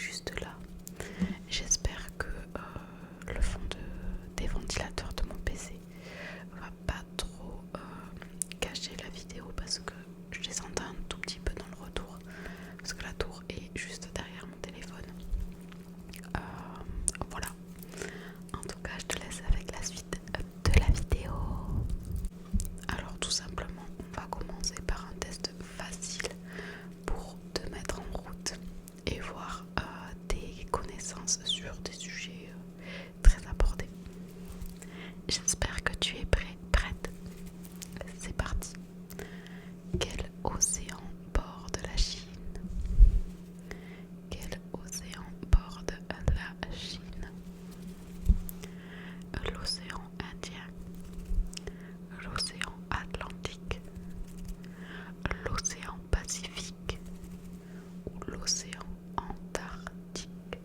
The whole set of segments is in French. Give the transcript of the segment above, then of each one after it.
juste là. J'espère que le fond des ventilateurs de mon PC va pas trop cacher la vidéo parce que je les entends un tout petit peu dans le retour parce que la tour est juste derrière mon téléphone. Voilà. En tout cas, je te laisse avec la suite de la vidéo. Alors tout simplement, on va commencer par un test facile pour te mettre en route et voir tes connaissances sur des sujets très abordés. J'espère que tu es prête. C'est parti. Quel océan borde la Chine? Quel océan borde la Chine? L'océan Indien, l'océan Atlantique, l'océan Pacifique ou l'océan Antarctique?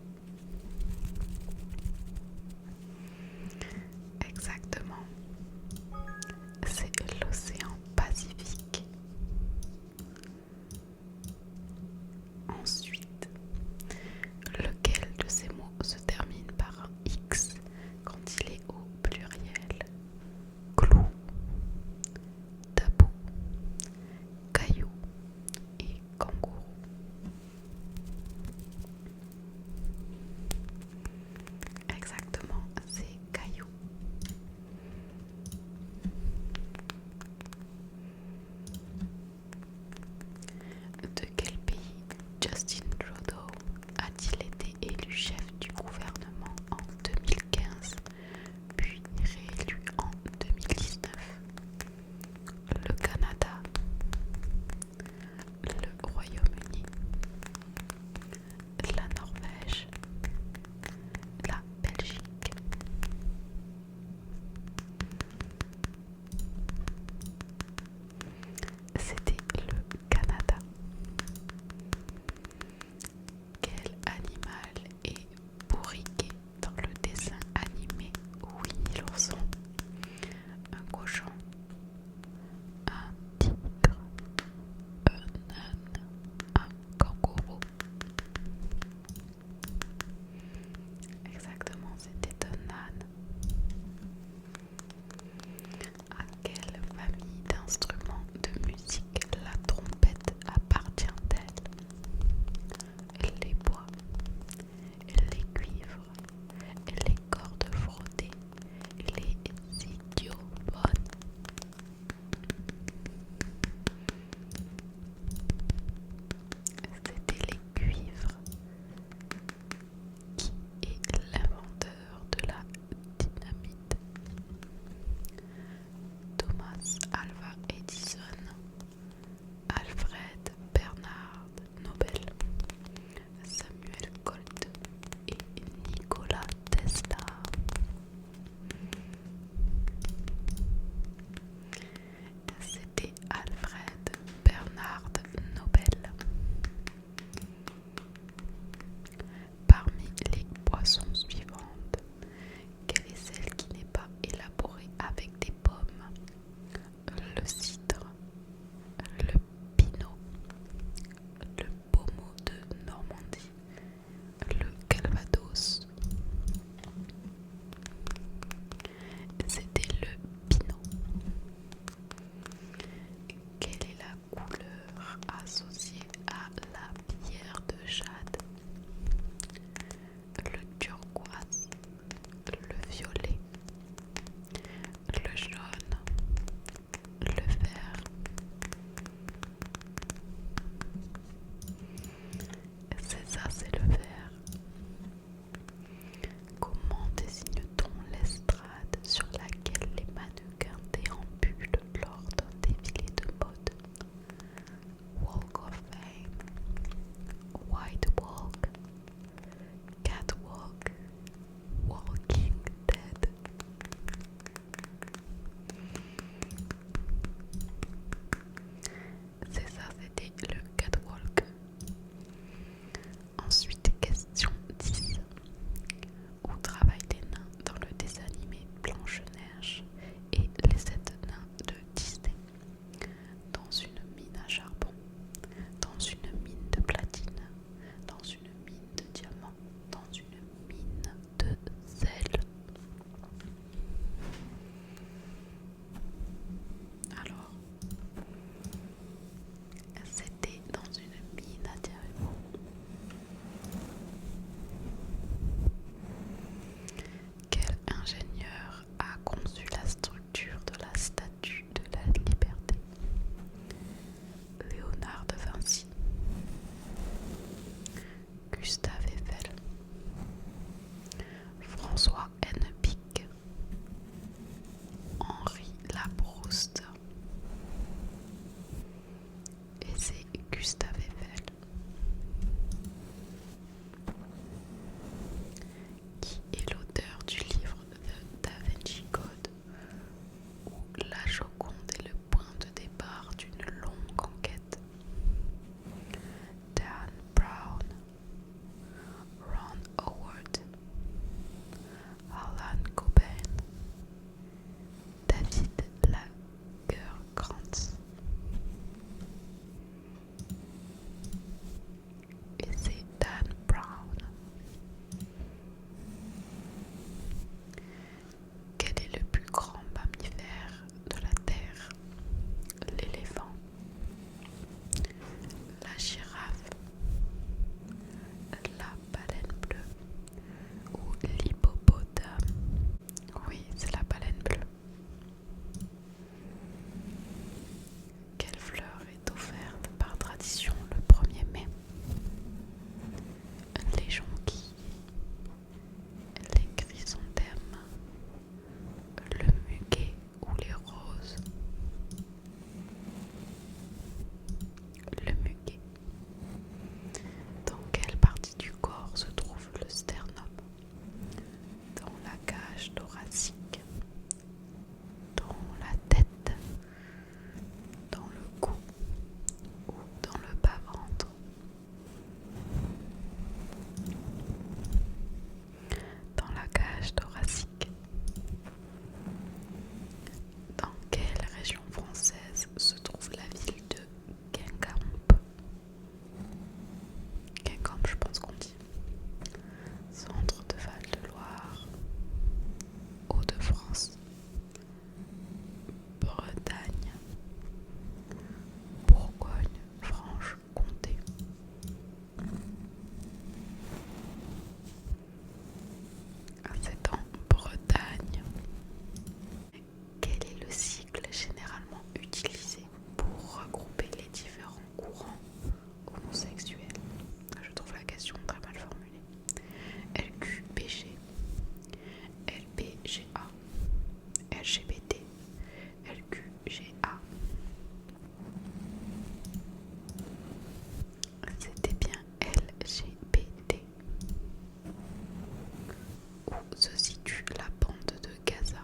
vécu la bande de Gaza,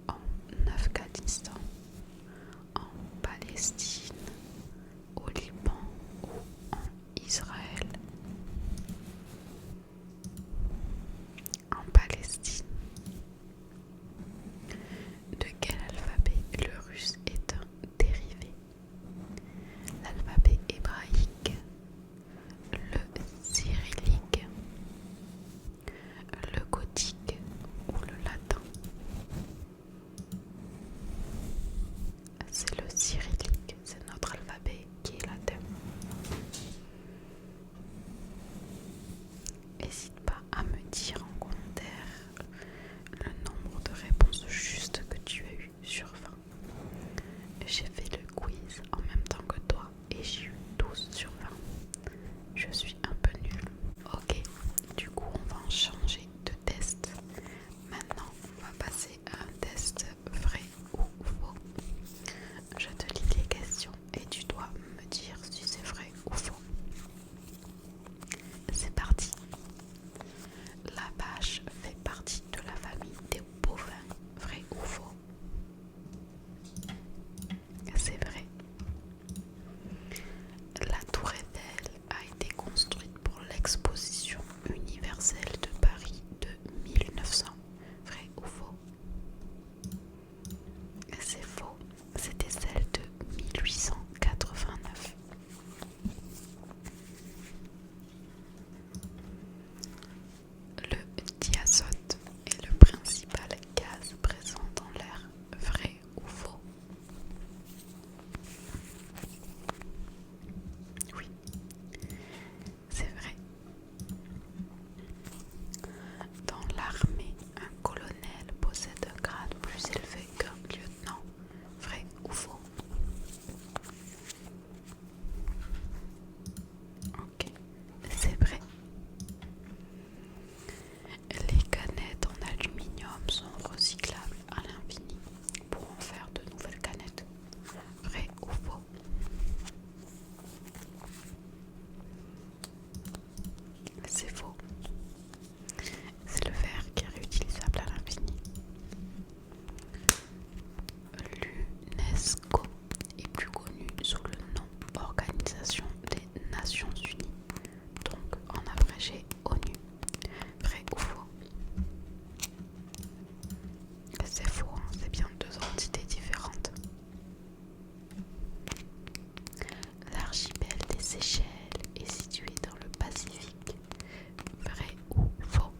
en Afghanistan, en Palestine, au Liban ou en Israël? En Palestine. De quel alphabet le russe est un dérivé? L'alphabet hébraïque, le cyrillique, le gothique ou le latin? C'est le cyrillique, c'est notre alphabet qui est latin. N'hésite pas à me dire en commentaire le nombre de réponses justes que tu as eues sur 20. J'ai fait le quiz en même temps que toi et j'ai eu 12 sur 20. Je suis un peu nulle. Ok, du coup on va en changer de test. Maintenant on va passer à un test vrai ou faux. Je te lis les questions et tu dois me dire si c'est vrai ou faux. C'est parti. La vache fait partie de la famille des bovins. Vrai ou faux? C'est vrai. La tour Eiffel a été construite pour l'exposition universelle de Paris de 1900. Vrai ou faux? C'est faux. C'était celle de 1889. Le diazote est le principal gaz présent dans l'air. Vrai ou faux? Oui, c'est vrai. Dans l'armée, un colonel possède un grade plus élevé qu'un lieutenant. Vrai ou faux? Ok, c'est vrai. Les canettes en aluminium sont recyclables à l'infini pour en faire de nouvelles canettes. Vrai ou faux? C'est faux. C'est le verre qui est réutilisable à l'infini. L'UNESCO est plus connu sous le nom Organisation des Nations Unies, donc en abrégé ONU. Vrai ou faux? C'est faux, hein, c'est bien deux entités différentes. L'archipel des Seychelles est situé dans le Pacifique. Vrai ou faux?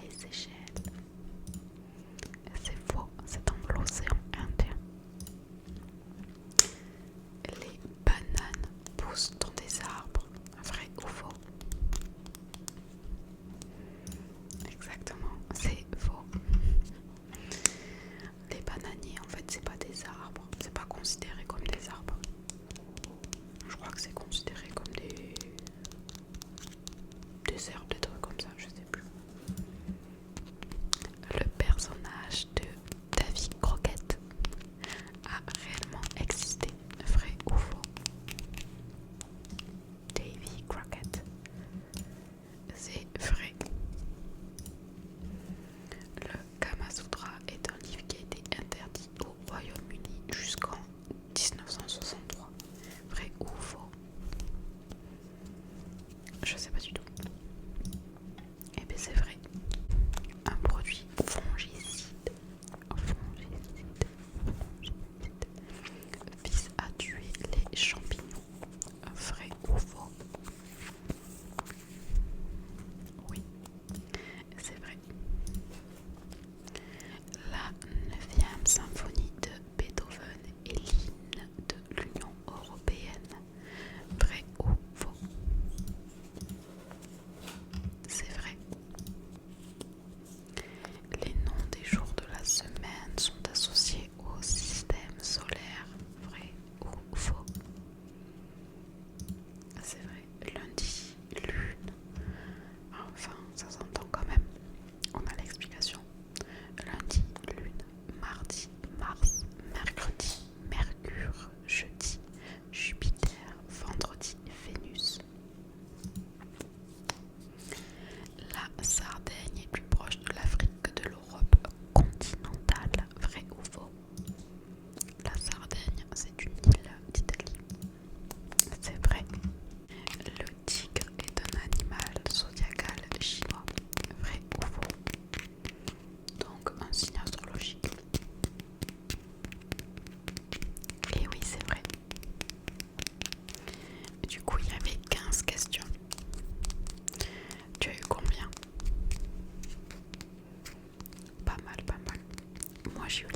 Les Seychelles. C'est faux, c'est dans l'océan Indien. Les bananes poussent dans des arbres. Vrai ou faux? Exactement, c'est faux. Les bananiers, en fait, c'est pas des arbres. C'est pas considéré comme des arbres. Je crois que c'est considéré comme des herbes, des trucs comme ça, je sais plus. Le personnage de Davy Crockett a réellement existé. Vrai ou faux? Davy Crockett. C'est vrai. Le Kama Sutra est un livre qui a été interdit au Royaume-Uni jusqu'en 1963. Vrai ou faux? Je sais pas du tout. moi Julie.